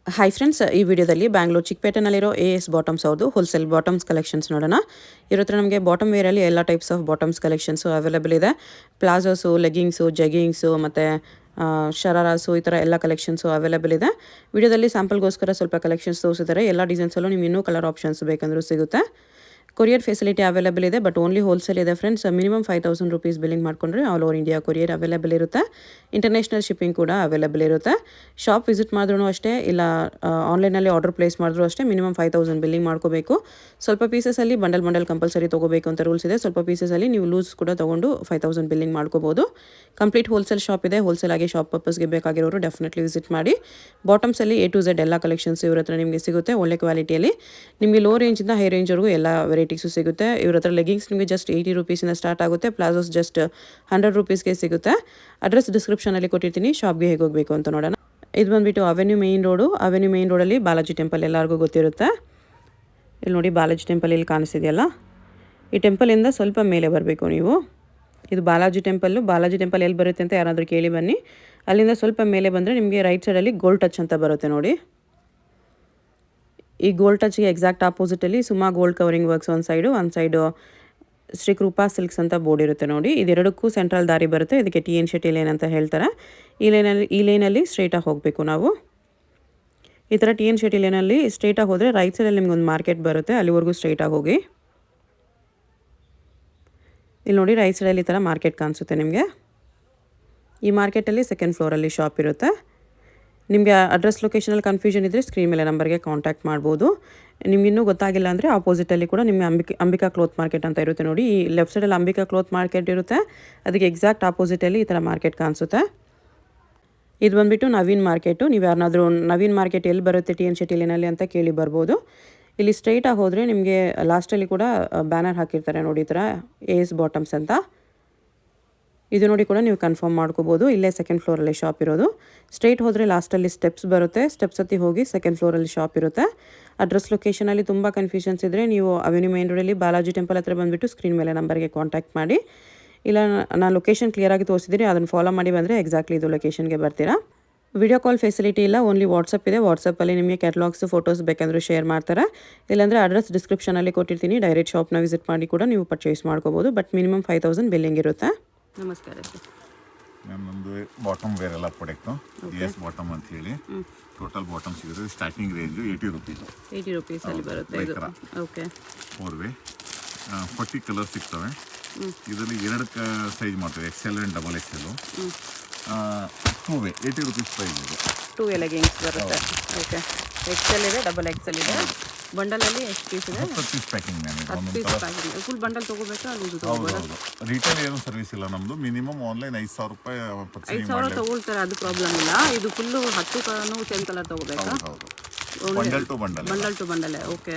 Hi friends, ಈ ವಿಡಿಯೋದಲ್ಲಿ Bangalore ಚಿಕ್ಕಪೇಟೆನಲ್ಲಿರೋ AS bottoms ಅವ್ರದ್ದು ಹೋಲ್ಸೇಲ್ ಬಾಟಮ್ಸ್ ಕಲೆಕ್ಷನ್ಸ್ ನೋಡೋಣ. ಇವ್ರ ಹತ್ರ ನಮಗೆ ಬಾಟಮ್ ವೇರಲ್ಲಿ ಎಲ್ಲ types of bottoms collections available ಇದೆ. ಪ್ಲಾಜೋಸು, ಲೆಗ್ಗಿಂಗ್ಸು, ಜಗ್ಗಿಂಗ್ಸು ಮತ್ತು ಶರಾರಾಸು ಈ ಥರ ಎಲ್ಲ ಕಲೆಕ್ಷನ್ಸು ಅವೈಲೇಬಲ್ ಇದೆ. ವಿಡಿಯೋದಲ್ಲಿ ಸ್ಯಾಂಪಲ್ಗೋಸ್ಕರ ಸ್ವಲ್ಪ ಕಲೆಕ್ಷನ್ಸ್ ತೋರಿಸಿದ್ದಾರೆ. ಎಲ್ಲ ಡಿಸೈನ್ಸಲ್ಲೂ ನಿಮ್ಗೆ ಇನ್ನೂ ಕಲರ್ ಆಪ್ಷನ್ಸ್ ಬೇಕಂದ್ರೂ ಸಿಗುತ್ತೆ. ಕೊರಿಯರ್ ಫೆಸಿಲಿಟಿ ಅವೈಲೇಬಲ್ ಇದೆ, ಬಟ್ ಓನ್ಲಿ ಹೋಲ್ಸೇಲ್ ಇದೆ ಫ್ರೆಂಡ್ಸ್. ಮಿನಿಮಮ್ 5000 ರೂಪೀಸ್ ಬಿಲ್ಲಿಂಗ್ ಮಾಡ್ಕೊಂಡ್ರೆ all over India courier available ಇರುತ್ತೆ. ಇಂಟರ್ನ್ಯಾಷನಲ್ ಶಿಪ್ಪಿಂಗ್ ಕೂಡ ಅವೈಲೇಬಲ್ ಇರುತ್ತೆ. ಶಾಪ್ ವಿಸಿಟ್ ಮಾಡಿದ್ರೂ ಅಷ್ಟೇ, ಇಲ್ಲ ಆನ್ಲೈನಲ್ಲಿ ಆರ್ಡರ್ ಪ್ಲೇಸ್ ಮಾಡಿದ್ರೂ ಅಷ್ಟೇ ಮಿನಿಮಮ್ 5000 ಬಿಲ್ಲಿಂಗ್ ಮಾಡ್ಕೋಬೇಕು. ಸ್ವಲ್ಪ ಪೀಸಸಲ್ಲಿ ಬಂಡಲ್ ಕಂಪಲ್ಸರಿ ತೊಗೋಬೇಕು ಅಂತ ರೂಲ್ಸ್ ಇದೆ. ಸ್ವಲ್ಪ ಪೀಸಸಲ್ಲಿ ನೀವು ಲೂಸ್ ಕೂಡ ತೊಗೊಂಡು 5000 ಬಿಲ್ಲಿಂಗ್ ಮಾಡ್ಕೋಬೋದು. ಕಂಪ್ಲೀಟ್ ಹೋಲ್ಸೇಲ್ ಶಾಪ್ ಇದೆ. ಹೋಲ್ಸೇಲ್ ಆಗಿ ಶಾಪ್ ಪರ್ಪಸ್ಗೆ ಬೇಕಾಗಿರೋರು ಡೆಫಿನೆಟ್ಲಿ ವಿಸಿಟ್ ಮಾಡಿ. ಬಾಟಮ್ಸಲ್ಲಿ A to Z ಎಲ್ಲ ಕಲೆಕ್ಷನ್ಸ್ ಇವ್ರ ಹತ್ರ ನಿಮಗೆ ಸಿಗುತ್ತೆ ಒಳ್ಳೆ ಕ್ವಾಲಿಟಿಯಲ್ಲಿ. ನಿಮಗೆ ಲೋ ರೇಂಜಿಂದ ಹೈ ರೇಂಜ್ವರೆಗೂ ಎಲ್ಲ ವೆರೈಟೀಸು ಸಿಗುತ್ತೆ. ಇವ್ರ ಹತ್ರ ಲೆಗ್ಗಿಂಗ್ಸ್ ನಿಮಗೆ ಜಸ್ಟ್ 80 ರೂಪೀಸಿಂದ ಸ್ಟಾರ್ಟ್ ಆಗುತ್ತೆ. ಪ್ಲಾಜೋಸ್ ಜಸ್ಟ್ 100 ರೂಪೀಸ್ಗೆ ಸಿಗುತ್ತೆ. ಅಡ್ರೆಸ್ ಡಿಸ್ಕ್ರಿಪ್ಷನಲ್ಲಿ ಕೊಟ್ಟಿರ್ತೀನಿ. ಶಾಪ್ಗೆ ಹೇಗೆ ಹೋಗಬೇಕು ಅಂತ ನೋಡೋಣ. ಇದು ಬಂದುಬಿಟ್ಟು ಅವೆನ್ಯೂ ಮೇನ್ ರೋಡಲ್ಲಿ ಬಾಲಾಜಿ ಟೆಂಪಲ್ ಎಲ್ಲರಿಗೂ ಗೊತ್ತಿರುತ್ತೆ. ಇಲ್ಲಿ ನೋಡಿ, ಬಾಲಾಜಿ ಟೆಂಪಲ್ ಇಲ್ಲಿ ಕಾಣಿಸ್ತಿದೆಯಲ್ಲ, ಈ ಟೆಂಪಲಿಂದ ಸ್ವಲ್ಪ ಮೇಲೆ ಬರಬೇಕು ನೀವು. ಇದು ಬಾಲಾಜಿ ಟೆಂಪಲ್ ಎಲ್ಲಿ ಬರುತ್ತೆ ಅಂತ ಯಾರಾದರೂ ಕೇಳಿ ಬನ್ನಿ. ಅಲ್ಲಿಂದ ಸ್ವಲ್ಪ ಮೇಲೆ ಬಂದರೆ ನಿಮಗೆ ರೈಟ್ ಸೈಡಲ್ಲಿ ಗೋಲ್ಡ್ ಟಚ್ ಅಂತ ಬರುತ್ತೆ ನೋಡಿ. ಈ ಗೋಲ್ಡ್ ಟಚ್ಗೆ ಎಕ್ಸಾಕ್ಟ್ ಆಪೋಸಿಟಲ್ಲಿ ಸುಮಾ ಗೋಲ್ಡ್ ಕವರಿಂಗ್ ವರ್ಕ್ಸ್ ಒಂದು ಸೈಡು ಶ್ರೀ ಕೃಪಾ ಸಿಲ್ಕ್ಸ್ ಅಂತ ಬೋರ್ಡ್ ಇರುತ್ತೆ ನೋಡಿ. ಇದೆರಡಕ್ಕೂ ಸೆಂಟ್ರಲ್ ದಾರಿ ಬರುತ್ತೆ. ಇದಕ್ಕೆ TN ಶೆಟ್ಟಿ ಲೈನ್ ಅಂತ ಹೇಳ್ತಾರೆ. ಈ ಲೈನಲ್ಲಿ ಸ್ಟ್ರೈಟಾಗಿ ಹೋಗಬೇಕು ನಾವು. ಈ ಥರ TN ಶೆಟ್ಟಿ ಲೈನಲ್ಲಿ ಸ್ಟ್ರೈಟಾಗಿ ಹೋದರೆ ರೈಟ್ ಸೈಡಲ್ಲಿ ನಿಮ್ಗೊಂದು ಮಾರ್ಕೆಟ್ ಬರುತ್ತೆ. ಅಲ್ಲಿವರೆಗೂ ಸ್ಟ್ರೈಟಾಗಿ ಹೋಗಿ. ಇಲ್ಲಿ ನೋಡಿ, ರೈಟ್ ಸೈಡಲ್ಲಿ ಈ ಥರ ಮಾರ್ಕೆಟ್ ಕಾಣಿಸುತ್ತೆ ನಿಮಗೆ. ಈ ಮಾರ್ಕೆಟಲ್ಲಿ ಸೆಕೆಂಡ್ ಫ್ಲೋರಲ್ಲಿ ಶಾಪ್ ಇರುತ್ತೆ. ನಿಮಗೆ ಅಡ್ರೆಸ್ ಲೊಕೇಶನಲ್ಲಿ ಕನ್ಫ್ಯೂಷನ್ ಇದ್ದರೆ ಸ್ಕ್ರೀನ್ ಮೇಲೆ ನಂಬರ್ಗೆ ಕಾಂಟ್ಯಾಕ್ಟ್ ಮಾಡ್ಬೋದು. ನಿಮ್ಗೆ ಇನ್ನೂ ಗೊತ್ತಾಗಿಲ್ಲ ಅಂದರೆ ಆಪೋಸಿಟಲ್ಲಿ ಕೂಡ ನಿಮಗೆ ಅಂಬಿಕಾ ಕ್ಲೋತ್ ಮಾರ್ಕೆಟ್ ಅಂತ ಇರುತ್ತೆ ನೋಡಿ. ಈ ಲೆಫ್ಟ್ ಸೈಡಲ್ಲಿ ಅಂಬಿಕಾ ಕ್ಲೋತ್ ಮಾರ್ಕೆಟ್ ಇರುತ್ತೆ. ಅದಕ್ಕೆ ಎಕ್ಸಾಕ್ಟ್ ಆಪೋಸಿಟಲ್ಲಿ ಈ ಥರ ಮಾರ್ಕೆಟ್ ಕಾಣಿಸುತ್ತೆ. ಇದು ಬಂದುಬಿಟ್ಟು ನವೀನ್ ಮಾರ್ಕೆಟು. ನೀವು ಯಾರನ್ನಾದರೂ ನವೀನ್ ಮಾರ್ಕೆಟ್ ಎಲ್ಲಿ ಬರುತ್ತೆ TN ಶೆಟ್ಟಿ ಲೈನಲ್ಲಿ ಅಂತ ಕೇಳಿ ಬರ್ಬೋದು. ಇಲ್ಲಿ ಸ್ಟ್ರೈಟಾಗಿ ಹೋದರೆ ನಿಮಗೆ ಲಾಸ್ಟಲ್ಲಿ ಕೂಡ ಬ್ಯಾನರ್ ಹಾಕಿರ್ತಾರೆ ನೋಡಿ, ಈ ಥರ AS ಬಾಟಮ್ಸ್ ಅಂತ. ಇದು ನೋಡಿ ಕೂಡ ನೀವು ಕನ್ಫರ್ಮ್ ಮಾಡ್ಕೋಬೋದು. ಇಲ್ಲೇ ಸೆಕೆಂಡ್ ಫ್ಲೋರಲ್ಲಿ ಶಾಪ್ ಇರೋದು. ಸ್ಟ್ರೈಟ್ ಹೋದರೆ ಲಾಸ್ಟಲ್ಲಿ ಸ್ಟೆಪ್ಸ್ ಬರುತ್ತೆ. ಸ್ಟೆಪ್ಸ್ ಹತ್ತಿ ಹೋಗಿ ಸೆಕೆಂಡ್ ಫ್ಲೋರಲ್ಲಿ ಶಾಪ್ ಇರುತ್ತೆ. ಅಡ್ರೆಸ್ ಲೊಕೇಶನಲ್ಲಿ ತುಂಬ ಕನ್ಫ್ಯೂಷನ್ಸ್ ಇದ್ದರೆ ನೀವು ಅವೆನ್ಯೂ ಮೇನ್ ರೋಡಲ್ಲಿ ಬಾಲಾಜಿ ಟೆಂಪಲ್ ಹತ್ರ ಬಂದುಬಿಟ್ಟು ಸ್ಕ್ರೀನ್ ಮೇಲೆ ನಂಬರ್ಗೆ ಕಾಂಟ್ಯಾಕ್ಟ್ ಮಾಡಿ. ಇಲ್ಲ, ನಾನು ಲೊಕೇಶನ್ ಕ್ಲಿಯರಾಗಿ ತೋರಿಸಿದ್ದೀನಿ, ಅದನ್ನು ಫಾಲೋ ಮಾಡಿ ಬಂದರೆ ಎಕ್ಸಾಕ್ಟ್ಲಿ ಇದು ಲೊಕೇಶನ್ಗೆ ಬರ್ತೀರಾ. ವಿಡಿಯೋ ಕಾಲ್ ಫೆಸಿಲಿಟಿ ಇಲ್ಲ, ಓನ್ಲಿ ವಾಟ್ಸಪ್ ಇದೆ. ವಾಟ್ಸಪ್ಪಲ್ಲಿ ನಿಮಗೆ ಕ್ಯಾಟಲಾಗ್ಸ್ ಫೋಟೋಸ್ ಬೇಕಂದ್ರೆ ಶೇರ್ ಮಾಡ್ತಾರೆ. ಇಲ್ಲಾಂದರೆ ಅಡ್ರೆಸ್ ಡಿಸ್ಕ್ರಿಪ್ಷನಲ್ಲಿ ಕೊಟ್ಟಿರ್ತೀನಿ. ಡೈರೆಕ್ಟ್ ಶಾಪ್ನ ವಿಸಿಟ್ ಮಾಡಿ ಕೂಡ ನೀವು ಪರ್ಚೇಸ್ ಮಾಡ್ಕೋಬೋದು. ಬಟ್ ಮಿನಿಮಮ್ 5000 ಬಿಲ್ಲಿಂಗ್ ಇರುತ್ತೆ. ನಮಸ್ಕಾರ ಸರ್. ನಮ್ಮದು ಬಾಟಮ್ ವೇರ್ ಎಲ್ಲ ಪ್ರಾಡಕ್ಟು AS ಬಾಟಮ್ ಅಂತ ಹೇಳಿ ಟೋಟಲ್ ಬಾಟಮ್ ಸಿಗುತ್ತೆ. Starting range 80 rupees. 80 ರೂಪೀಸಲ್ಲಿ ಬರುತ್ತೆ ಇದು. ಓಕೆ, 4 ವೇ 40 ಕಲರ್ ಸಿಗ್ತವೆ. ಇದರಲ್ಲಿ 2 ಸೈಜ್ ಮಾಡ್ತೇವೆ, XL and XXL. 2 way 80 rupees price ಇದೆ. 2 ವೇ ಲೆಗ್ಗಿಂಗ್ಸ್ ಬರುತ್ತೆ. ಓಕೆ, XL ಇದೆ, XXL ಇದೆ. ಬಂಡಲಲ್ಲಿ ಎಷ್ಟು ಪೀಸ್ ಇದೆ? 10 piece packing ma'am. 10 piece packing. Full bundle ತೊಗೋಬೇಕಾ ಲೂಸ್ ತೊಗೋಬೋದಾ? ರಿಟೇಲ್ ಏನು ಸರ್ವಿಸ್ ಇಲ್ಲ ನಮ್ಮದು. ಮಿನಿಮಮ್ ಆನ್ಲೈನ್ 5000 ರೂಪಾಯಿ ಪರ್ಚೇಸ್ 5000 ತೊಗೊಳ್ತಾರೆ, ಅದು ಪ್ರಾಬ್ಲಮ್ ಇಲ್ಲ. ಇದು ಫುಲ್ಲು 10 ಕಲರ್ನು ಸೇಮ್ ಕಲರ್ ತೊಗೋಬೇಕಾ? Bundle to bundle. Okay,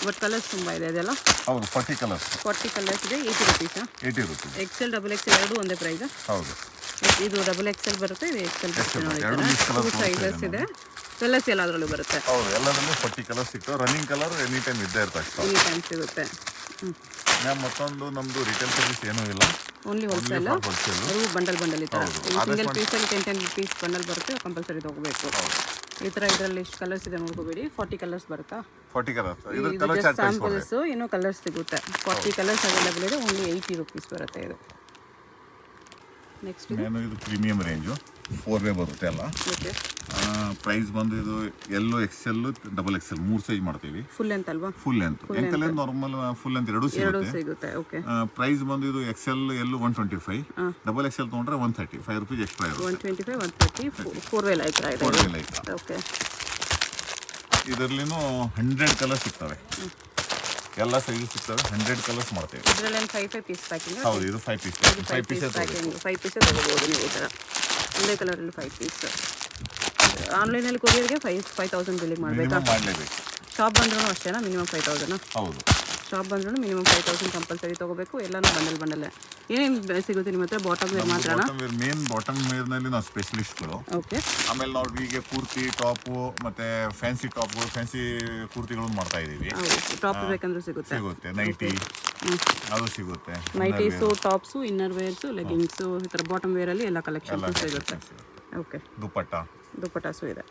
but colours ತುಂಬ ಇದೆ ಅದೆಲ್ಲ. ಹೌದು, 40 ಕಲರ್ಸ್ ಇದೆ. 80 ರೂಪೀಸಾ? 80 ರೂಪೀಸ್. XL XXL ಎರಡು ಒಂದೇ ಪ್ರೈಸಾ? ಹೌದು, ಇದು XXL ಬರುತ್ತೆ, ಇದು XL ಬರುತ್ತೆ ನೋಡಿ. 2 ಸೈಜಸ್ ಇದೆ. ಕಲರ್ಸ್ ಎಲ್ಲದರಲ್ಲೂ ಬರುತ್ತೆ. ಹೌದು, ಎಲ್ಲದರಲ್ಲೂ 40 ಕಲರ್ಸ್ ಸಿಗ್ತವೆ. ರನ್ನಿಂಗ್ ಕಲರ್ ಎನಿ ಟೈಮ್ ಇದ್ದೇ ಇರ್ತದೆ. ಎನಿ ಟೈಮ್ ಸಿಗುತ್ತೆ. ಮ್ಯಾಮ್, ಮತ್ತೊಂದು ನಮ್ಮದು ರಿಟೇಲ್ ಸರ್ವಿಸ್ ಏನೂ ಇಲ್ಲ, ಓನ್ಲಿ ಹೋಲ್ಸೇಲ್. ಅದು ಬಂಡಲ್ ಈ ಥರ ಸಿಂಗಲ್ ಪೀಸಲ್ಲಿ 10 ಪೀಸ್ ಬಂಡಲ್ ಬರುತ್ತೆ. ಕಂಪಲ್ಸರಿ ತೊಗೋಬೇಕು. ಈ ಥರ ಇದರಲ್ಲಿ ಎಷ್ಟು ಕಲರ್ಸ್ ಇದೆ ನೋಡ್ಕೋಬೇಡಿ. 40 ಕಲರ್ಸ್ ಬರುತ್ತಾ? 40 ಕಲರ್ಸ್. ಸ್ಯಾಂಪಲ್ಸು ಇನ್ನೂ ಕಲರ್ಸ್ ಸಿಗುತ್ತೆ. 40 ಕಲರ್ಸ್ ಅವೈಲೇಬಲ್ ಇದೆ. ಓನ್ಲಿ 80 ರೂಪೀಸ್ ಬರುತ್ತೆ ಇದು. ನೆಕ್ಸ್ಟ್ ಇದು ಪ್ರೀಮಿಯಂ ರೇಂಜು 4 ವೇ ಬರುತ್ತೆ ಎಲ್ಲ. ಓಕೆ, ಪ್ರೈಸ್ ಬಂದು ಇದು L XL XXL 3 ಸೈಜ್ ಮಾಡ್ತೀವಿ. ಫುಲ್ ಲೆಂತ್ ಅಲ್ವಾ? Full length, normal full length ಎರಡೂ ಸಿಗುತ್ತೆ. ಓಕೆ, ಪ್ರೈಸ್ ಬಂದು ಇದು XL L 125, XXL ತೊಗೊಂಡ್ರೆ 135 ರೂಪೀಸ್ ಎಕ್ಸ್ಟ್ರಾ ಇರುತ್ತೆ. 125 130 4 ವೇ ಲೈಕ್ ಇದೆ. ಓಕೆ, ಇದರಲ್ಲಿನೂ 100 ಕಲರ್ಸ್ ಸಿಗ್ತವೆ. ಎಲ್ಲ ಸೈಜ್ ಸಿಗ್ತವೆ. 100 ಕಲರ್ಸ್ ಮಾಡ್ತೇವೆ. ಇದರಲ್ಲಿ 5 ಪೀಸ್ ಪ್ಯಾಕಿಂಗ್. ಹೌದು, ಇದು 5 ಪೀಸ್ ಪ್ಯಾಕಿಂಗ್. 5 ಪೀಸ್ ತಗೋಬಹುದು ನೀವು. ಈ ಥರ ಒಂದೇ ಕಲರಲ್ಲಿ 5 ಪೀಸ್. ಆನ್ಲೈನಲ್ಲಿ ಕೊರಿಯರ್ಗೆ 5000 ಬಿಲ್ಲಿಂಗ್ ಮಾಡಬೇಕಾ? ಮಾಡಲೇಬೇಕು. ಶಾಪ್ ಬಂದ್ರೂ ಅಷ್ಟೇನಾ? ಮಿನಿಮಮ್ 5000? ಹೌದು, ಶಾಪ್ ಬಂದ್ರೂ ಮಿನಿಮಮ್ 5000 ಕಂಪಲ್ಸರಿ ತೊಗೋಬೇಕು. ಎಲ್ಲನೂ ಬಂಡಲ್. ಏನೇನು ಸಿಗುತ್ತೆ ನಿಮ್ಮ ಹತ್ರ? ಬಾಟಮ್ ವೇರ್ ಮಾತ್ರನಾ? ಮೇನ್ ಬಾಟಮ್ ವೇರ್ನಲ್ಲಿ ನಾವು ಸ್ಪೆಷಲಿಸ್ಟ್ಗಳು. ಓಕೆ, ಆಮೇಲೆ ನಾವು ಈಗ ಕುರ್ತಿ ಟಾಪು ಮತ್ತೆ ಫ್ಯಾನ್ಸಿ ಟಾಪ್ಗಳು, ಫ್ಯಾನ್ಸಿ ಕುರ್ತಿಗಳನ್ನು ಮಾಡ್ತಾ ಇದ್ದೀವಿ. ಟಾಪ್ ಬೇಕಂದ್ರೂ ಸಿಗುತ್ತೆ. ನೈಟಿ ಅದು ಸಿಗುತ್ತೆ. Nighties, tops, inner wears, leggings, ಈ ಥರ ಬಾಟಮ್ ವೇರಲ್ಲಿ ಎಲ್ಲ ಕಲೆಕ್ಷನ್ಸು ಸಿಗುತ್ತೆ. ಓಕೆ, ದುಪ್ಪಟ್ಟಾಸು ಇದೆ.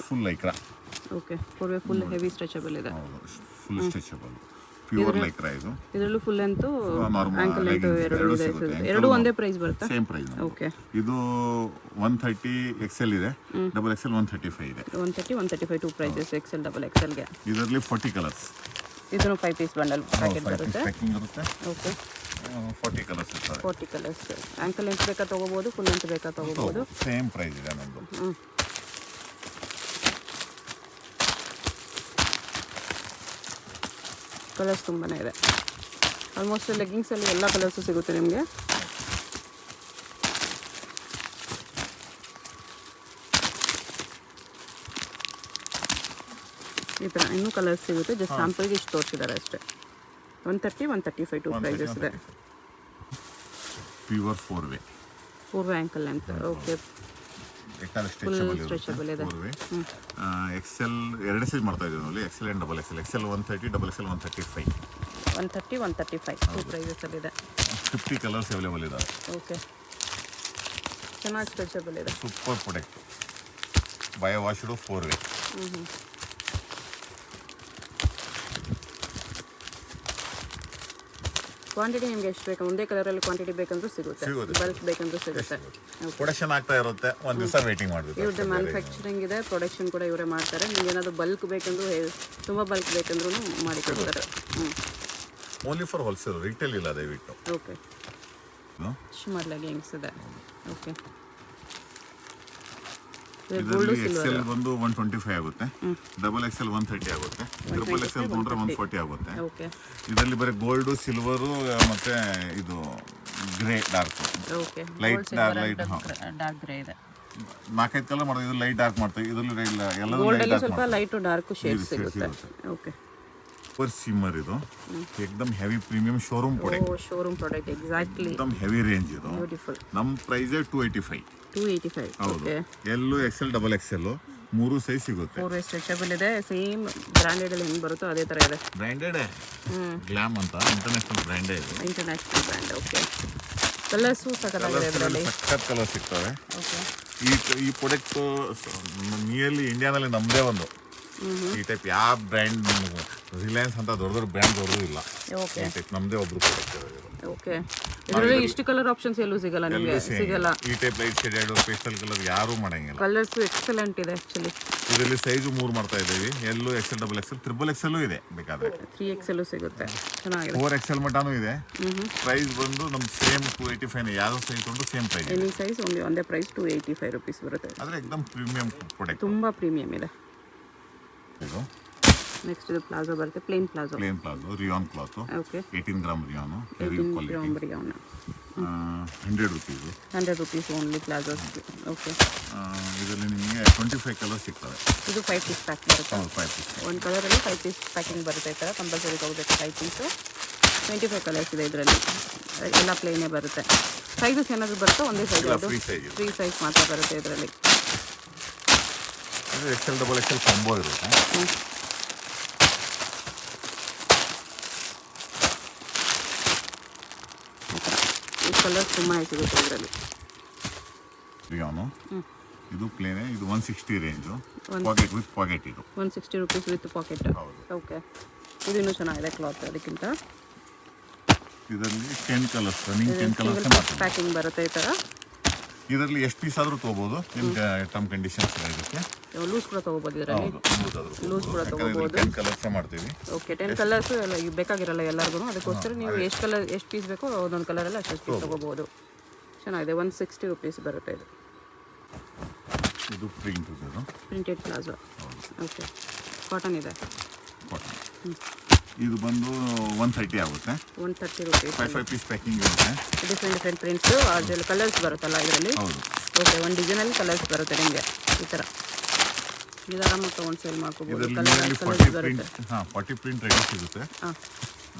Full Lycra. Okay, four way full heavy stretchable ಇದೆ. ಹೌದು, ಫುಲ್ ಸ್ಟ್ರೆಚಬಲ್ ಪ್ಯೂರ್ ಲೈಕ್ರಾ ಇದು. ಇದರಲ್ಲೂ full length normal ankle length ಎರಡು ಇದೆ. ಎರಡು ಒಂದೇ ಪ್ರೈಸ್ ಬರುತ್ತಾ? Same price. ಓಕೆ, ಇದು 130 XL ಇದೆ, ಡಬಲ್ XL 135 ಇದೆ. 130 135 ಟೂ ಪ್ರೈಸಸ್, XL ಡಬಲ್ XLಗೆ. ಇದರಲ್ಲಿ 40 ಕಲರ್ಸ್. ಇದನ್ನು 5 ಪೀಸ್ ಬಂಡಲ್ ಪ್ಯಾಕೆಟ್ 5 ಬರುತ್ತೆ. ಪ್ಯಾಕಿಂಗ್ ಇರುತ್ತೆ. ಓಕೆ, 40 ಕಲರ್ಸ್ ಇರ್ತವೆ. 40 ಕಲರ್ಸ್. ಆಂಕಲ್ ಲೆಂತ್ ಬೇಕಾ ತೊಗೋಬೋದು, ಫುಲ್ ಲೆಂತ್ ಬೇಕಾ ತೊಗೋಬೋದು. ಸೇಮ್ ಪ್ರೈಸ್ ಇದೆ ನಮ್ಮದು. ಕಲರ್ಸ್ ತುಂಬಾ ಇದೆ. ಆಲ್ಮೋಸ್ಟ್ ಲೆಗ್ಗಿಂಗ್ಸಲ್ಲಿ ಎಲ್ಲ ಕಲರ್ಸು ಸಿಗುತ್ತೆ ನಿಮಗೆ. ಈ ಥರ ಇನ್ನೂ ಕಲರ್ಸ್ ಸಿಗುತ್ತೆ. ಜಸ್ಟ್ ಸ್ಯಾಂಪಲ್ಗೆ ಇಷ್ಟು ತೋರಿಸಿದ್ದಾರೆ ಅಷ್ಟೇ. 130 135 ಟೂ ಪ್ರೈಸಸ್ ಇದೆ. Pure 4 way ankle length. Okay, stretchable ಇದೆ. XL ಎರಡು ಸೈಜ್ ಮಾಡ್ತಾ ಇದ್ದೀವಿ ನೋಡಿ, XL and double XL. XL 130, double XL 135. 130 135 two ಪ್ರೈಸಸಲ್ಲಿದೆ. 50 ಕಲರ್ಸ್ ಅವೈಲೇಬಲ್ ಇದಾವೆ. ಓಕೆ, ಚೆನ್ನಾಗಿ ಸ್ಟ್ರೆಚಬಲ್ ಇದೆ. Super product. Bio washed 4 way. Quantity ನಿಮ್ಗೆ ಎಷ್ಟು ಬೇಕು, ಒಂದೇ ಕಲರಲ್ಲಿ ಕ್ವಾಂಟಿಟಿ ಬೇಕಂದ್ರೂ ಸಿಗುತ್ತೆ, ಬಲ್ಕ್ ಬೇಕಂದ್ರೂ ಸಿಗುತ್ತೆ. ಪ್ರೊಡಕ್ಷನ್ ಆಗ್ತಾ ಇರುತ್ತೆ, ಒಂದು ದಿವಸ ವೇಟಿಂಗ್ ಮಾಡಬೇಕು. ಇವ್ರದ್ದು ಮ್ಯಾನುಫ್ಯಾಕ್ಚರಿಂಗ್ ಇದೆ, ಪ್ರೊಡಕ್ಷನ್ ಕೂಡ ಇವರೇ ಮಾಡ್ತಾರೆ. ನಿಮ್ಗೆ ಏನಾದರೂ ಬಲ್ಕ್ ಬೇಕಂದ್ರೂ, ತುಂಬ ಬಲ್ಕ್ ಬೇಕಂದ್ರೂ ಮಾಡಿಕೊಡ್ತಾರೆ. ಓನ್ಲಿ ಫಾರ್ ಹೋಲ್ಸೇಲ್, ರಿಟೇಲ್ ಇಲ್ಲ ದಯವಿಟ್ಟು. ಓಕೆ, ಶಿಮರ್ ಲೆಗ್ಗಿಂಗ್ಸ್ ಇದೆ. ಓಕೆ, ಇದರಲ್ಲಿ XL ಬಂದು 125 ಆಗುತ್ತೆ, ಡಬಲ್ XL 130 ಆಗುತ್ತೆ, ಟ್ರಿಪಲ್ XL ತೊಗೊಂಡ್ರೆ 140 ಆಗುತ್ತೆ. ಓಕೆ, ಇದರಲ್ಲಿ ಬರೀ ಗೋಲ್ಡು, ಸಿಲ್ವರು ಮತ್ತೆ ಇದು grey dark. Okay, light light dark grey ಇದೆ. 4-5 ಕಲರ್ ಮಾಡ್ತೀವಿ. ಇದು ಲೈಟ್ ಡಾರ್ಕ್ ಮಾಡ್ತೀವಿ. ಇದರಲ್ಲಿ ಎಲ್ಲ ಗೋಲ್ಡಲ್ಲಿ ಸ್ವಲ್ಪ ಲೈಟ್ ಡಾರ್ಕ್ ಶೇಡ್ ಸಿಗುತ್ತೆ. Okay, super shimmer. ಇದು ಏಕದಮ್ heavy premium showroom product. Showroom product, exactly. ಏಕದಮ್ ಹೆವಿ ರೇಂಜ್ ಇದು. ಬ್ಯೂಟಿಫುಲ್. ನಮ್ಮ ಪ್ರೈಸ್ 285. 285. ಹೌದು. ಎಲ್ಲೂ XL ಡಬಲ್ XL 3 ಸೈಜ್ ಸಿಗುತ್ತೆ. 4 ವೇ ಸ್ಟ್ರೆಚಬಲ್ ಇದೆ. ಸೇಮ್ ಬ್ರಾಂಡೆಡ್ ಅಲ್ಲಿ ಹೆಂಗ್ ಬರುತ್ತೋ ಅದೇ ತರ ಇದೆ. ಬ್ರಾಂಡೆಡ್ ಗ್ಲಾಮ್ ಅಂತ ಇಂಟರ್ನ್ಯಾಷನಲ್ ಬ್ರಾಂಡೇ ಇದು. International brand. ಓಕೆ, ಕಲರ್ಸು ಸಕತ್ತಾಗಿದೆ ಇದರಲ್ಲಿ. ಸಖತ್ ಕಲರ್ ಸಿಗ್ತವೆ. ಓಕೆ, ಈ ಪ್ರಾಡಕ್ಟ್ ನಿಯರ್ಲಿ ಇಂಡಿಯಾದಲ್ಲಿ ನಮ್ಮದೇ ಒಂದು ಈ ಟೈಪ್ ಯಾವ ಬ್ರ್ಯಾಂಡ್, ರಿಲಯನ್ಸ್ ಅಂತ ದೊಡ್ಡ ದೊಡ್ಡ ಬ್ರ್ಯಾಂಡ್ ದೊಡ್ಡದು ಇಲ್ಲ. ಓಕೆ, ಈ ಟೈಪ್ ನಮ್ಮದೇ ಒಬ್ರು ಪ್ರಾಡಕ್ಟ್. ಓಕೆ, ಇದರಲ್ಲಿ ಇಷ್ಟು ಕಲರ್ ಆಪ್ಷನ್ಸ್ ಎಲ್ಲೂ ಸಿಗಲ್ಲ ನಿಮಗೆ, ಸಿಗಲ್ಲ. ಈ type light shaded pastel colour ಯಾರೂ ಮಾಡಂಗಿಲ್ಲ. ಕಲರ್ಸು ಎಕ್ಸಲೆಂಟ್ ಇದೆ ಆ್ಯಕ್ಚುಲಿ. ಇದರಲ್ಲಿ ಸೈಜು 3 ಮಾಡ್ತಾ ಇದ್ದೀವಿ. ಎಲ್ಲೂ XL double XL, triple XL ಇದೆ ಬೇಕಾದ್ರೆ. 3XL ಸಿಗುತ್ತೆ, ಚೆನ್ನಾಗಿದೆ. 4XL ಮಟಾನು ಇದೆ. ಪ್ರೈಸ್ ಬಂದು ನಮ್ಮ ಸೇಮ್ 285. ಯಾವ ಸೈಜ್ ತೊಗೊಂಡು ಸೇಮ್ ಪ್ರೈಸ್. ಎನಿ ಸೈಜ್ ಒಂದೇ ಪ್ರೈಸ್ 285 ರುಪೀಸ್ ಬರುತ್ತೆ. ಆದರೆ ಎಕ್ದಮ್ ಪ್ರೀಮಿಯಂ ಪ್ರಾಡಕ್ಟ್, ತುಂಬ ಪ್ರೀಮಿಯಂ ಇದೆ. ಇದು ನೆಕ್ಸ್ಟ್ ಇದು ಪ್ಲಾಜೋ ಬರುತ್ತೆ, plain palazzo. Rayon cloth. Okay, 18 gram rayon, heavy 18 quality. Gram rayon. 100 rupees. 100 rupees only palazzos. Okay, ಇದರಲ್ಲಿ ನಿಮಗೆ 25 ಕಲರ್ ಸಿಗ್ತವೆ. ಇದು 5 ಪೀಸ್ ಪ್ಯಾಕ್ ಬರುತ್ತೆ. 5 ಪೀಸ್. ಒಂದು ಕಲರಲ್ಲಿ 5 ಪೀಸ್ ಪ್ಯಾಕಿಂಗ್ ಬರುತ್ತೆ. ಈ ಥರ ಕಂಪಲ್ಸರಿ ತೊಗೋಬೇಕು 5 ಪೀಸು. 25 ಕಲರ್ಸ್ ಇದೆ ಇದರಲ್ಲಿ. ಎಲ್ಲ ಪ್ಲೇನೇ ಬರುತ್ತೆ. ಸೈಜಸ್ ಏನಾದರೂ ಬರುತ್ತೋ ಒಂದೇ ಸೈಜ್, ಅದು ಫ್ರೀ ಸೈಜ್ ಮಾತ್ರ ಬರುತ್ತೆ ಇದರಲ್ಲಿ. XL ಡಬಲ್ XL ಕಾಂಬೋ ಇರುತ್ತೆ. ಈ ಕಲರ್ ತುಂಬಾ ಸಿಗುತ್ತೆ ಇದರಲ್ಲಿ. ರಿಯಾನು ಇದು ಪ್ಲೇನ್. ಇದು 160 ರೇಂಜು. Packet with packet. ಇದು 160 ರುಪೀಸ್ ವಿತ್ ಪಾಕೆಟ್. ಓಕೆ, ಇದು ಇನ್ನೂ ಚೆನ್ನಾಗಿದೆ ಕ್ಲಾತ್ ಅದಕ್ಕಿಂತ. ಇದರಲ್ಲಿ 10 ಕಲರ್ಸ್, ರನ್ನಿಂಗ್ 10 ಕಲರ್ಸ್ ಮಾಡ್ತೀವಿ. ಪ್ಯಾಕಿಂಗ್ ಬರುತ್ತೆ ಈ ಥರ. ಇದರಲ್ಲಿ ಎಷ್ಟು ಪೀಸ್ ಆದರೂ ತೊಗೋಬೋದು. ನಿಮ್ಗೆ ಟರ್ಮ್ ಕಂಡೀಷನ್ಸ್ ಇದೆ ಇದಕ್ಕೆ. ಲೂಸ್ ಕೂಡ ತೊಗೋಬೋದು ಇದರಲ್ಲಿ. ಲೂಸ್ ಕೂಡ ತೊಗೋಬೋದು. 10 ಕಲರ್ಸ್ ಮಾಡ್ತೀವಿ. ಓಕೆ, 10 ಕಲರ್ಸ್ ಎಲ್ಲ ಬೇಕಾಗಿರಲ್ಲ ಎಲ್ಲರಿಗೂ. ಅದಕ್ಕೋಸ್ಕರ ನೀವು ಎಷ್ಟು ಪೀಸ್ ಬೇಕೋ ಒಂದೊಂದು ಕಲರಲ್ಲಿ ಅಷ್ಟು ಪೀಸ್ ತೊಗೋಬೋದು. ಚೆನ್ನಾಗಿದೆ. 160 ರುಪೀಸ್ ಬರುತ್ತೆ ಇದು. ಇದು ಪ್ರಿಂಟ್ ಇದು ಪ್ರಿಂಟೆಡ್ ಪ್ಲಾಜೋ. ಓಕೆ, ಕಾಟನ್ ಇದೆ. ಇದು ಬಂದು 130 ಆಗುತ್ತೆ. 130 ರುಪೀಸ್. 5 ಪೀಸ್ ಪ್ಯಾಕಿಂಗ್ ಇರುತ್ತೆ. ಡಿಫ್ರೆಂಟ್ ಪ್ರಿಂಟ್ಸು, ಅದರಲ್ಲಿ ಕಲರ್ಸ್ ಬರುತ್ತಲ್ಲ ಇದರಲ್ಲಿ. ಹೌದು. ಓಕೆ, ಒಂದು ಡಿಸೈನಲ್ಲಿ ಕಲರ್ಸ್ ಬರುತ್ತೆ ನಿಮಗೆ ಈ ಥರ. ಇದು ಆರಾಮಾಗಿ ತೊಗೊಂಡು ಸೇಲ್ ಮಾಡ್ಕೋಬೋದು. ಇದರಲ್ಲಿ 40 ಪ್ರಿಂಟ್ ರೆಡಿ ಸಿಗುತ್ತೆ.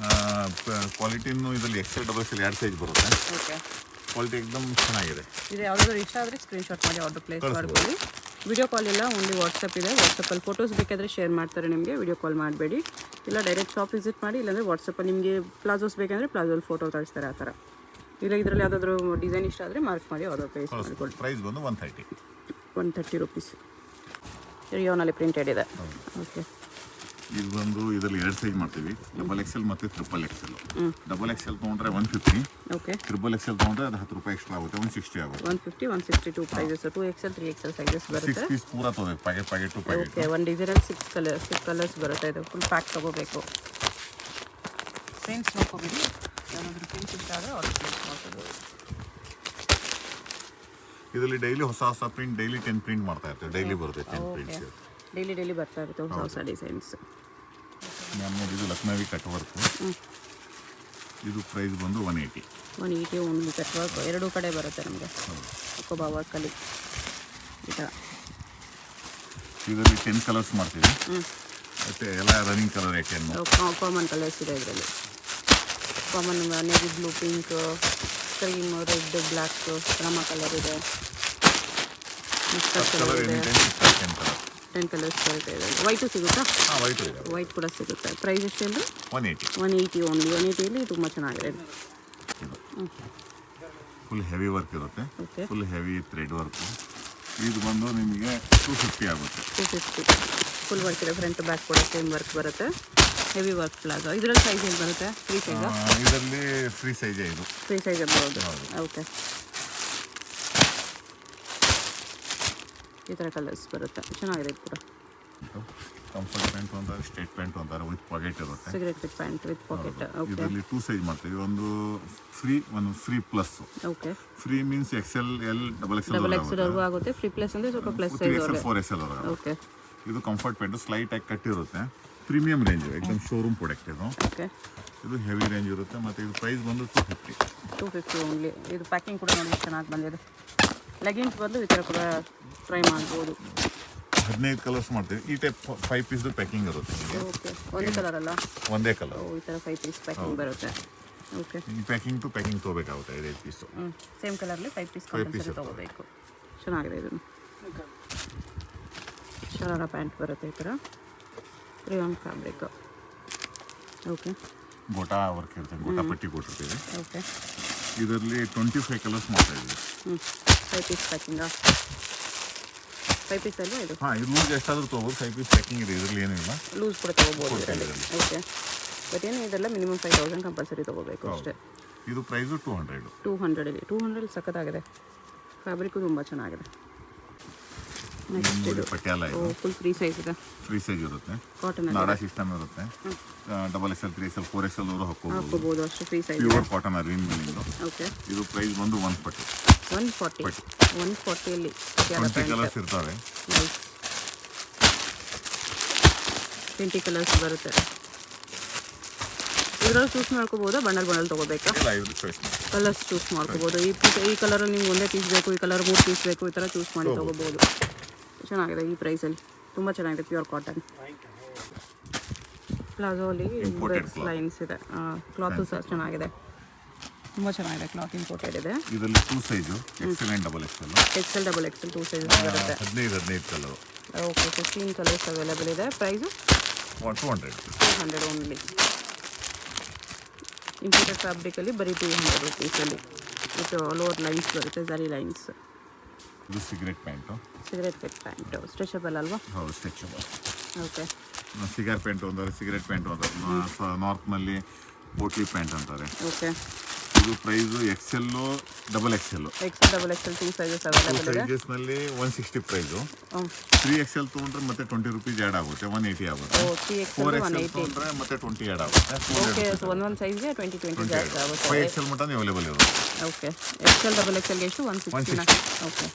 ಕ್ವಾಲಿಟಿನೂ ಇದರಲ್ಲಿ XL ಡಬಲ್ XL 2 ಸೈಜ್ ಬರುತ್ತೆ. ಓಕೆ, ಕ್ವಾಲಿಟಿ ಎಕ್ದಮ್ ಚೆನ್ನಾಗಿದೆ. ಇದು ಯಾವುದಾದ್ರು ಇಷ್ಟ ಆದರೆ ಸ್ಕ್ರೀನ್ಶಾಟ್ ಮಾಡಿ ಆರ್ಡರ್ ಪ್ಲೇಸ್ ಮಾಡ್ಕೊಳ್ಳಿ. ವಿಡಿಯೋ ಕಾಲ್ ಇಲ್ಲ, ಓನ್ಲಿ ವಾಟ್ಸಪ್ ಇದೆ. ವಾಟ್ಸಪ್ಪಲ್ಲಿ ಫೋಟೋಸ್ ಬೇಕಾದರೆ ಶೇರ್ ಮಾಡ್ತಾರೆ ನಿಮಗೆ. ವಿಡಿಯೋ ಕಾಲ್ ಮಾಡಬೇಡಿ. ಇಲ್ಲ ಡೈರೆಕ್ಟ್ ಶಾಪ್ ವಿಸಿಟ್ ಮಾಡಿ. ಇಲ್ಲಾಂದರೆ ವಾಟ್ಸಪ್ಪಲ್ಲಿ ನಿಮಗೆ ಪ್ಲಾಜೋಸ್ ಬೇಕಂದರೆ ಪ್ಲಾಜೋಲ್ಲಿ ಫೋಟೋ ಕಳಿಸ್ತಾರೆ ಆ ಥರ. ಇಲ್ಲ ಇದರಲ್ಲಿ ಯಾವುದಾದ್ರೂ ಡಿಸೈನ್ ಇಷ್ಟ ಆದರೆ ಮಾರ್ಕ್ ಮಾಡಿ ಆರ್ಡರ್ ಪ್ಲೇಸ್ ಮಾಡಿಕೊಳ್ಳಿ. ಪ್ರೈಸ್ ಬಂದು 130 ರುಪೀಸ್. ರಿಯೋನಲ್ಲಿ ಪ್ರಿಂಟೆಡ್ ಇದೆ. ಓಕೆ. ಇದು ಬಂದು ಇದರಲ್ಲಿ 2 ಸೈಜ್ ಮಾಡ್ತೀವಿ, ಡಬಲ್ ಎಕ್ಸೆಲ್ ಮತ್ತು ಟ್ರಿಪಲ್ ಎಕ್ಸೆಲ್. ಡಬಲ್ ಎಕ್ಸೆಲ್ ತೊಗೊಂಡ್ರೆ 150, ಓಕೆ. ಟ್ರಿಪಲ್ ಎಕ್ಸೆಲ್ ತೊಗೊಂಡ್ರೆ ಅದು 10 ರೂಪಾಯಿ ಎಕ್ಸ್ಟ್ರಾ ಆಗುತ್ತೆ, 160 ಆಗುತ್ತೆ. 150, 162 ಪ್ರೈಸಸ್. 2XL 3XL ಸೈಜಸ್ ಬರುತ್ತೆ. 6 ಪೀಸ್ ಪೂರ ತೊಗೋಬೇಕು, ಪ್ಯಾಕೆಟ್ ಟು ಪ್ಯಾಕೆಟ್. ಓಕೆ. ಒಂದು ಡಿಸೈನಲ್ಲಿ 6 ಕಲರ್ಸ್ ಬರುತ್ತೆ. ಇದು ಫುಲ್ ಪ್ಯಾಕ್ ತೊಗೋಬೇಕು. ಪ್ರಿಂಟ್ಸ್ ನೋಡ್ಕೋಬೇಡಿ, ಯಾವ್ದಾದ್ರು ಪ್ರಿಂಟ್ಸ್ ಇಷ್ಟ ಆದರೆ ಆರ್ಡರ್ ಪ್ಲೇಸ್ ಮಾಡ್ಕೋಬೋದು. ಇದರಲ್ಲಿ ಡೈಲಿ ಹೊಸ ಪ್ರಿಂಟ್, ಡೈಲಿ 10 ಪ್ರಿಂಟ್ ಮಾಡ್ತಾ ಇರ್ತೀವಿ, ಡೈಲಿ ಬರುತ್ತೆ 10 ಪ್ರಿಂಟ್ಸ್. ಡೈಲಿ ಬರ್ತಾ ಇರುತ್ತೆ ಹೊಸ ಡಿಸೈನ್ಸ್. ನಮ್ಮದು ಇದು ಲಕ್ನವಿ ಕಟ್ ವರ್ಕ್. ಇದು ಪ್ರೈಸ್ ಬಂದು 180. 180 ಓನ್ಲಿ ಕಟ್ ವರ್ಕ್. 2 ಕಡೆ ಬರುತ್ತೆ ನಮಗೆ ಕೊಬಾ ವರ್ಕಲ್ಲಿ ಈ ಥರ. ಇದರಲ್ಲಿ 10 ಕಲರ್ಸ್ ಮಾಡ್ತೀವಿ, ಮತ್ತು ಎಲ್ಲ ರನ್ನಿಂಗ್ ಕಲರ್ 10. ಕಾಮನ್ ಕಲರ್ಸ್ ಇದೆ ಇದರಲ್ಲಿ. Common navy blue, pink, cream, red, black, Rama colour ಇದೆ, ಮಿಸ್ಟರ್ ಕಲರ್ ಇದೆ. 10 ಕಲರ್ಸ್ ಬರುತ್ತೆ ಇದರಲ್ಲಿ. ವೈಟು ಸಿಗುತ್ತಾ? ವೈಟ್ ಇದೆ, ವೈಟ್ ಕೂಡ ಸಿಗುತ್ತೆ. ಪ್ರೈಸ್ ಎಷ್ಟು ಅಂದರೆ 180 ಓನ್ಲಿ. 180ಯಲ್ಲಿ ತುಂಬ ಚೆನ್ನಾಗಿದೆ. ಫುಲ್ ಹೆವಿ ವರ್ಕ್ ಇರುತ್ತೆ, okay. Full heavy thread work. ಇದು ಬಂದು ನಿಮಗೆ 250 ಆಗುತ್ತೆ. 250 ಫುಲ್ ವರ್ಕ್ ಇದೆ. ಫ್ರಂಟ್ ಬ್ಯಾಕ್ ಕೂಡ ಸೇಮ್ ವರ್ಕ್ ಬರುತ್ತೆ. Heavy work palazzo. ಇದರಲ್ಲಿ ಸೈಜ್ ಏನು ಬರುತ್ತೆ? 3 ಸೈಜಾ? ಇದರಲ್ಲಿ 3 ಸೈಜೇ. ಇದು 3 ಸೈಜ್ ಬರೋದು. ಓಕೆ. ಈ ಥರ ಕಲರ್ಸ್ ಬರುತ್ತೆ, ಚೆನ್ನಾಗಿದೆ ಇದು ಕೂಡ. ಕಂಫರ್ಟ್ ಪ್ಯಾಂಟ್ ಅಂತಾರೆ, ಸ್ಟ್ರೇಟ್ ಪ್ಯಾಂಟ್ ಅಂತಾರೆ, ವಿತ್ ಪಾಕೆಟ್ ಇರುತ್ತೆ. Cigarette with pant with packet. Okay. ಇದರಲ್ಲಿ 2 ಸೈಜ್ ಮಾಡ್ತೀವಿ, ಒಂದು ಫ್ರೀ, ಒಂದು free plus. Okay. Free means XL, L, double XL ವರೆಗೂ ಆಗುತ್ತೆ. ಫ್ರೀ ಪ್ಲಸ್ ಅಂದರೆ ಸ್ವಲ್ಪ ಪ್ಲಸ್ ಸೈಜ್. 3XL 4XL ವರೆಗೂ. ಓಕೆ. ಇದು ಕಂಫರ್ಟ್ ಪ್ಯಾಂಟ್ ಸ್ಲೈಟ್ ಆಗಿ ಕಟ್ ಇರುತ್ತೆ, ಪ್ರೀಮಿಯಂ ರೇಂಜ್, ಎಕ್ದಮ್ ಶೋರೂಮ್ ಪ್ರಾಡಕ್ಟ್ ಇದು. ಓಕೆ. ಇದು ಹೆವಿ ರೇಂಜ್ ಇರುತ್ತೆ, ಮತ್ತು ಇದು ಪ್ರೈಸ್ ಬಂದು 250 ಓನ್ಲಿ. ಇದು ಪ್ಯಾಕಿಂಗ್ ಕೂಡ ನೋಡಿ ಚೆನ್ನಾಗಿ ಬಂದಿದೆ. ಲೆಗಿನ್ಸ್ ಬಂದು ಈ ಥರ ಕೂಡ ಟ್ರೈ ಮಾಡ್ಬೋದು. 15 ಕಲರ್ಸ್ ಮಾಡ್ತೀವಿ. ಈ ಟೈಪ್ 5 ಪೀಸ್ದು ಪ್ಯಾಕಿಂಗ್ ಇರುತ್ತೆ ನಿಮಗೆ. ಓಕೆ. ಒಂದೇ ಕಲರ್ ಅಲ್ಲ? ಒಂದೇ ಕಲರ್. ಈ ಥರ 5 ಪೀಸ್ ಪ್ಯಾಕಿಂಗ್ ಬರುತ್ತೆ. ಓಕೆ. ಈ ಪ್ಯಾಕಿಂಗ್ ಟು ಪ್ಯಾಕಿಂಗ್ ತೊಗೋಬೇಕಾಗುತ್ತೆ 5 ಪೀಸು. ಸೇಮ್ ಕಲರ್ಲಿ 5 ಪೀಸ್ ಕಂಪಲ್ಸರಿ ತೊಗೋಬೇಕು. ಚೆನ್ನಾಗಿದೆ. ಇದನ್ನು ಶರಾರ ಪ್ಯಾಂಟ್ ಬರುತ್ತೆ ಈ ಥರ, rayon fabric. Okay. Gota work ಇರುತ್ತೆ, ಗೋಟಾ ಪಟ್ಟಿ ಕೊಟ್ಟಿರ್ತೀವಿ. ಓಕೆ. ಇದರಲ್ಲಿ 25 ಕಲರ್ಸ್ ಮಾಡ್ತಾ ಇದ್ದೀವಿ. 5 ಪೀಸ್ ಪ್ಯಾಕಿಂಗಾ? 5 ಪೀಸಲ್ಲಿ ಇದು? ಇದು ಲೂಸ್ ಎಷ್ಟಾದರೂ ತೊಗೋಬೋದು. 5 ಪೀಸ್ ಪ್ಯಾಕಿಂಗ್ ಇದೆ, ಇದರಲ್ಲಿ ಏನಿಲ್ಲ. ಲೂಸ್ ಕೂಡ ತೊಗೋಬೋದು ಇದರಲ್ಲಿ. ಓಕೆ. ಬಟ್ ಏನು ಇದೆಲ್ಲ ಮಿನಿಮಮ್ 5000 ಕಂಪಲ್ಸರಿ ತೊಗೋಬೇಕು ಅಷ್ಟೇ. ಇದು ಪ್ರೈಸು 200. 200 ಸಖತ್ತಾಗಿದೆ. ಫ್ಯಾಬ್ರಿಕ್ಕು ತುಂಬ ಚೆನ್ನಾಗಿದೆ. ನೆಕ್ಸ್ಟ್ ಇದು ಪಟ್ಯಾಲ. ಫುಲ್ ಫ್ರೀ ಸೈಜ್ ಇದೆ. ಫ್ರೀ ಸೈಜ್ ಇರುತ್ತೆ, ಕಾಟನ್ ನಾಡಾ ಸಿಸ್ಟಮ್ ಇರುತ್ತೆ. ಡಬಲ್ XL, 3XL, 4XL ಅವರು ಹಾಕೋಬಹುದು. ಅಷ್ಟು ಫ್ರೀ ಸೈಜ್. ಪ್ಯೂರ್ ಕಾಟನ್ ಅರಿನ್ ಮೇಲಿಂದ. ಓಕೆ. ಇದು ಪ್ರೈಸ್ ಬಂದು 140. 140ಯಲ್ಲಿ 20 ಕಲರ್ಸ್ ಇರ್ತವೆ. 20 ಕಲರ್ಸ್ ಬರುತ್ತೆ. ಇದರಲ್ಲಿ ಚೂಸ್ ಮಾಡ್ಕೋಬೋದಾ? ಬಂಡಲ್ ತೊಗೋಬೇಕಾ? ಕಲರ್ಸ್ ಚೂಸ್ ಮಾಡ್ಕೋಬೋದು. ಈ ಕಲರಲ್ಲಿ ನಿಮ್ಗೆ ಒಂದೇ ಪೀಸ್ ಬೇಕು, ಈ ಕಲರ್ 3 ಪೀಸ್ ಬೇಕು, ಈ ಥರ ಚೂಸ್ ಮಾಡಿ ತೊಗೋಬೋದು. ಚೆನ್ನಾಗಿದೆ ಈ ಪ್ರೈಸಲ್ಲಿ, ತುಂಬ ಚೆನ್ನಾಗಿದೆ. ಪ್ಯೂರ್ ಕಾಟನ್ ಪ್ಲಾಜೋ ಅಲ್ಲಿ ಲೈನ್ಸ್ ಇದೆ. ಕ್ಲಾತು ಸಹ ಚೆನ್ನಾಗಿದೆ, ತುಂಬ ಚೆನ್ನಾಗಿದೆ. ಕ್ಲಾತ್ ಇಂಪೋರ್ಟೆಡ್ ಇದೆ. ಇದರಲ್ಲಿ 2 size, XL and double XL. XL, double XL 2 sizes ಬರುತ್ತೆ. 15 ಕಲರ್. ಓಕೆ. 15 ಕಲರ್ಸ್ ಅವೈಲೇಬಲ್ ಇದೆ. Price 200 only. ಇಂಪೋರ್ಟೆಡ್ ಫ್ಯಾಬ್ರಿಕಲ್ಲಿ ಬರೀ 200 ರುಪೀಸಲ್ಲಿ. ಇದು ಆಲ್ ಓವರ್ ಲೈನ್ಸ್ ಬರುತ್ತೆ, ಝರಿ ಲೈನ್ಸ್. ಇದು cigarette pant. Cigarette pant stretchable ಅಲ್ವಾ? ಹೌದು, ಸ್ಟ್ರೆಚಬಲ್. ಓಕೆ. ಸಿಗರೇಟ್ ಪ್ಯಾಂಟು ಅಂತಾರೆ, ಸಿಗರೇಟ್ ಪ್ಯಾಂಟು ಅಂತಾರೆ. ನಾರ್ತ್ನಲ್ಲಿ ಪೋಟ್ಲಿ ಪ್ಯಾಂಟ್ ಅಂತಾರೆ. ಓಕೆ. ಇದು price XL, double XL. XL, double XL 2 sizes available ಇದೆ. ಸೈಜಸ್ನಲ್ಲಿ 160 ಪ್ರೈಸು. 3XL ತೊಗೊಂಡ್ರೆ ಮತ್ತೆ 20 ರೂಪೀಸ್ ಆ್ಯಡ್ ಆಗುತ್ತೆ, 180 ಆಗುತ್ತೆ. 4XL ತೊಗೊಂಡ್ರೆ ಮತ್ತೆ 20 ಆ್ಯಡ್ ಆಗುತ್ತೆ. ಓಕೆ. ಸೊ ಒಂದೊಂದು ಸೈಜ್ಗೆ 20 ಜಾಸ್ತಿ ಆಗುತ್ತೆ. 5XL ಮಟನ್ ಅವೈಲೇಬಲ್ ಇರುತ್ತೆ. ಓಕೆ. XL, double XLಗೆ ಎಷ್ಟು? 160. ಓಕೆ.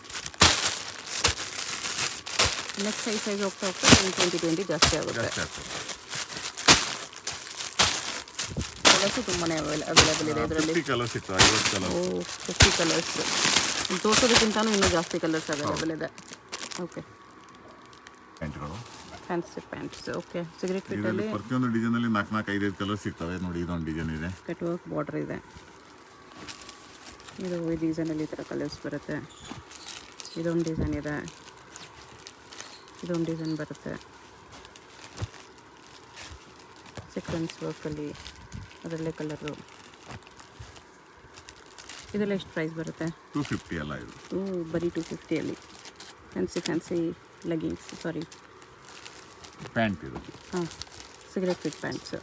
ನೆಕ್ಸ್ಟ್ ಸೈಜ್ ಹೋಗ್ತಾ 20 ಜಾಸ್ತಿ ಆಗುತ್ತೆ. ಕಲರ್ಸು ತುಂಬಾ ಅವೈಲೇಬಲ್ ಇದೆ ಇದರಲ್ಲಿ. 50 ಕಲರ್ಸ್ ಇತ್ತು, 50 ಕಲರ್. 50 ಕಲರ್ಸ್. ತೋರಿಸೋದಕ್ಕಿಂತನೂ ಇನ್ನೂ ಜಾಸ್ತಿ ಕಲರ್ಸ್ ಅವೈಲೇಬಲ್ ಇದೆ. ಓಕೆ. ಪ್ಯಾಂಟ್ಗಳು, ಫ್ಯಾನ್ಸಿ ಪ್ಯಾಂಟ್ಸ್. ಓಕೆ. ಸಿಗರೇಟ್ ಫಿಟ್ಟಲ್ಲಿ ಪ್ರತಿಯೊಂದು ಡಿಸೈನಲ್ಲಿ 4-5 ಕಲರ್ ಸಿಗ್ತವೆ. ನೋಡಿ, ಇದೊಂದು ಡಿಸೈನ್ ಇದೆ, ಕಟ್ ವರ್ಕ್ ಬಾರ್ಡರ್ ಇದೆ. ಇದು ಈ ಡಿಸೈನಲ್ಲಿ ಈ ಥರ ಕಲರ್ಸ್ ಬರುತ್ತೆ. ಇದೊಂದು ಡಿಸೈನ್ ಇದೆ, ಇದೊಂದು ಡಿಸೈನ್ ಬರುತ್ತೆ. ಸೀಕ್ವೆನ್ಸ್ ವರ್ಕಲ್ಲಿ ಅದರಲ್ಲೇ ಕಲರು. ಇದೆಲ್ಲ ಎಷ್ಟು ಪ್ರೈಸ್ ಬರುತ್ತೆ? 250 ಅಲ್ಲ ಇದು? ಬರೀ 250ಅಲ್ಲಿ ಫ್ಯಾನ್ಸಿ ಲೆಗಿನ್ಸ್ ಸಾರಿ ಪ್ಯಾಂಟ್ ಇದು. ಹಾಂ, ಸಿಗರೆಟ್ ಫಿಟ್ ಪ್ಯಾಂಟ್ಸ್.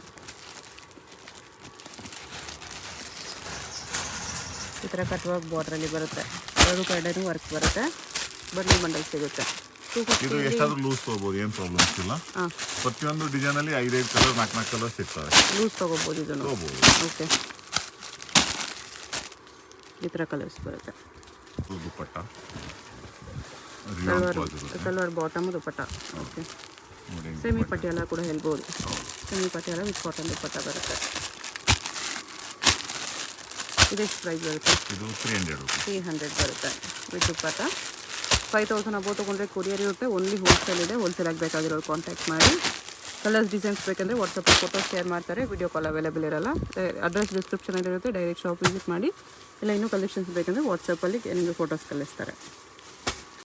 ಈ ಥರ ಕಟ್ ವರ್ಕ್ ಬಾರ್ಡ್ರಲ್ಲಿ ಬರುತ್ತೆ. ಎರಡು ಕಡೆನೂ ವರ್ಕ್ ಬರುತ್ತೆ. ಬಂಡಲ್ ಬಂಡಲ್ ಸಿಗುತ್ತೆ. ಇದು ಎಷ್ಟಾದ್ರೂ ಲೂಸ್ ತೊಗೋಬೋದು, ಏನು ಪ್ರಾಬ್ಲಮ್ಸ್ ಇಲ್ಲ. ಹಾಂ, ಪ್ರತಿಯೊಂದು ಡಿಸೈನಲ್ಲಿ 5 ಕಲರ್ 4 ಕಲರ್ ಸಿಗ್ತವೆ. ಲೂಸ್ ತೊಗೋಬೋದು ಇದನ್ನು. ತೊಗೋಬೋದು. ಓಕೆ, ಈ ಥರ ಕಲರ್ಸ್ ಬರುತ್ತೆ. ದುಪ್ಪಟ್ಟ ಸಲ್ವಾರ್ ಬಾಟಮ್ ದುಪ್ಪಟ್ಟ. ಓಕೆ, ಸೆಮಿ ಪಟಿಯಾಲ ಕೂಡ ಹೇಳ್ಬೋದು. ಸೆಮಿ ಪಟಿಯಾಲ ವಿತ್ ಕಾಟನ್ ದುಪ್ಪಟ್ಟ ಬರುತ್ತೆ. ಇದೆಷ್ಟು ಪ್ರೈಸ್ ಬರುತ್ತೆ? ಇದು 300 ಬರುತ್ತೆ ವಿತ್ ದುಪ್ಪಟ್ಟ. 5000 ಅಬೋ ತೊಗೊಂಡ್ರೆ ಕೊರಿಯರ್ ಇರುತ್ತೆ. ಓನ್ಲಿ ಹೋಲ್ಸೇಲ್ ಇದೆ. ಹೋಲ್ಸೇಲ್ ಆಗಬೇಕಾಗಿರೋರು ಕಾಂಟ್ಯಾಕ್ಟ್ ಮಾಡಿ. ಕಲರ್ಸ್ ಡಿಸೈನ್ಸ್ ಬೇಕಂದರೆ ವಾಟ್ಸಪ್ಪಲ್ಲಿ ಫೋಟೋಸ್ ಶೇರ್ ಮಾಡ್ತಾರೆ. ವಿಡಿಯೋ ಕಾಲ್ ಅವೈಲೇಬಲ್ ಇರೋಲ್ಲ. ಅಡ್ರೆಸ್ ಡಿಸ್ಕ್ರಿಪ್ಷನಲ್ಲಿ ಇರುತ್ತೆ. ಡೈರೆಕ್ಟ್ ಶಾಪ್ ವಿಸಿಟ್ ಮಾಡಿ. ಇಲ್ಲ ಇನ್ನೂ ಕಲೆಕ್ಷನ್ಸ್ ಬೇಕಂದರೆ ವಾಟ್ಸಪ್ಪಲ್ಲಿ ನಿಮಗೆ ಫೋಟೋಸ್ ಕಳಿಸ್ತಾರೆ.